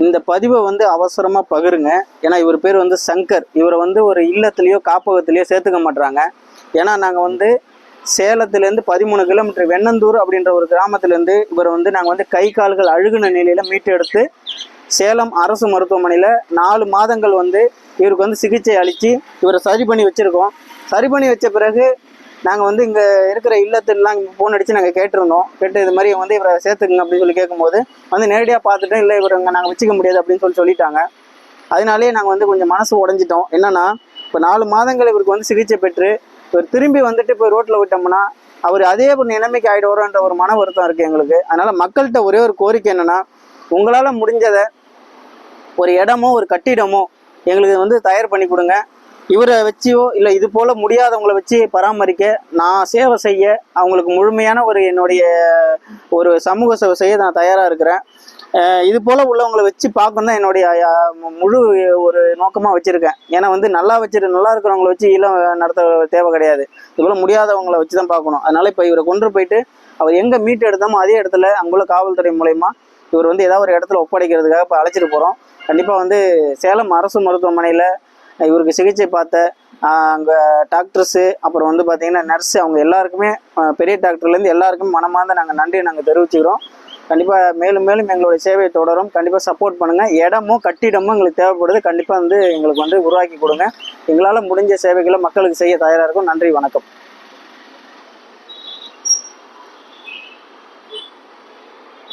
இந்த பதிவை வந்து அவசரமாக பகிருங்க. ஏன்னா இவர் பேர் வந்து சங்கர். இவரை வந்து ஒரு இல்லத்துலேயோ காப்பகத்திலையோ சேர்த்துக்க மாட்டுறாங்க. ஏன்னா நாங்கள் வந்து சேலத்துலேருந்து 13 கிலோமீட்டர் வெண்ணந்தூர் அப்படின்ற ஒரு கிராமத்துலேருந்து இவரை வந்து நாங்கள் வந்து கை கால்கள் அழுகுன நிலையில் மீட்டு எடுத்து சேலம் அரசு மருத்துவமனையில் 4 மாதங்கள் வந்து இவருக்கு வந்து சிகிச்சை அளித்து இவரை சரி பண்ணி வச்சுருக்கோம். சரி பண்ணி வச்ச பிறகு நாங்கள் வந்து இங்கே இருக்கிற இல்லத்துலாம் ஃபோன் அடித்து நாங்கள் கேட்டிருந்தோம். கேட்டு இது மாதிரி வந்து இவரை சேர்த்துக்குங்க அப்படின்னு சொல்லி கேட்கும்போது வந்து நேரடியாக பார்த்துட்டு இல்லை இவரை இங்கே நாங்கள் வச்சுக்க முடியாது அப்படின்னு சொல்லிட்டாங்க. அதனாலேயே நாங்கள் வந்து கொஞ்சம் மனசு உடஞ்சிட்டோம். என்னென்னா இப்போ 4 மாதங்கள் இவருக்கு வந்து சிகிச்சை பெற்று இவர் திரும்பி வந்துட்டு இப்போ ரோட்டில் விட்டோம்னா அவர் அதே ஒரு நிலைமைக்கு ஆகிடுவாரோன்ற ஒரு மன வருத்தம் இருக்குது எங்களுக்கு. அதனால் மக்கள்கிட்ட ஒரே ஒரு கோரிக்கை என்னென்னா, உங்களால் முடிஞ்சதை ஒரு இடமோ ஒரு கட்டிடமோ எங்களுக்கு வந்து தயார் பண்ணி கொடுங்க. இவரை வச்சியோ இல்லை இது போல் முடியாதவங்களை வச்சு பராமரிக்க நான் சேவை செய்ய அவங்களுக்கு முழுமையான ஒரு என்னுடைய ஒரு சமூக சேவை செய்ய நான் தயாராக இருக்கிறேன். இது போல் உள்ளவங்களை வச்சு பார்க்கணும் தான் என்னுடைய முழு ஒரு நோக்கமாக வச்சுருக்கேன். ஏன்னா வந்து நல்லா இருக்கிறவங்கள வச்சு இல்லை நடத்த தேவை கிடையாது. இது போல் முடியாதவங்களை வச்சு தான் பார்க்கணும். அதனால் இப்போ இவரை கொண்டு போயிட்டு அவர் எங்கே மீட்டு எடுத்தோமோ அதே இடத்துல அங்குள்ள காவல்துறை மூலயமா இவர் வந்து ஏதாவது ஒரு இடத்துல ஒப்படைக்கிறதுக்காக இப்போ அழைச்சிட்டு போகிறோம். கண்டிப்பாக வந்து சேலம் அரசு மருத்துவமனையில் இவருக்கு சிகிச்சை பார்த்த அங்கே டாக்டர்ஸு, அப்புறம் வந்து பார்த்திங்கன்னா நர்ஸு, அவங்க எல்லாருக்குமே பெரிய டாக்டர்லேருந்து எல்லாருக்குமே மனமார்ந்த நாங்கள் நன்றி தெரிவிச்சுக்கிறோம். கண்டிப்பாக மேலும் மேலும் எங்களுடைய சேவையை தொடரும். கண்டிப்பாக சப்போர்ட் பண்ணுங்கள். இடமோ கட்டிடமோ எங்களுக்கு தேவைப்படுது. கண்டிப்பாக வந்து எங்களுக்கு வந்து உருவாக்கி கொடுங்க. எங்களால் முடிஞ்ச சேவைகளை மக்களுக்கு செய்ய தயாராக இருக்கும். நன்றி, வணக்கம்.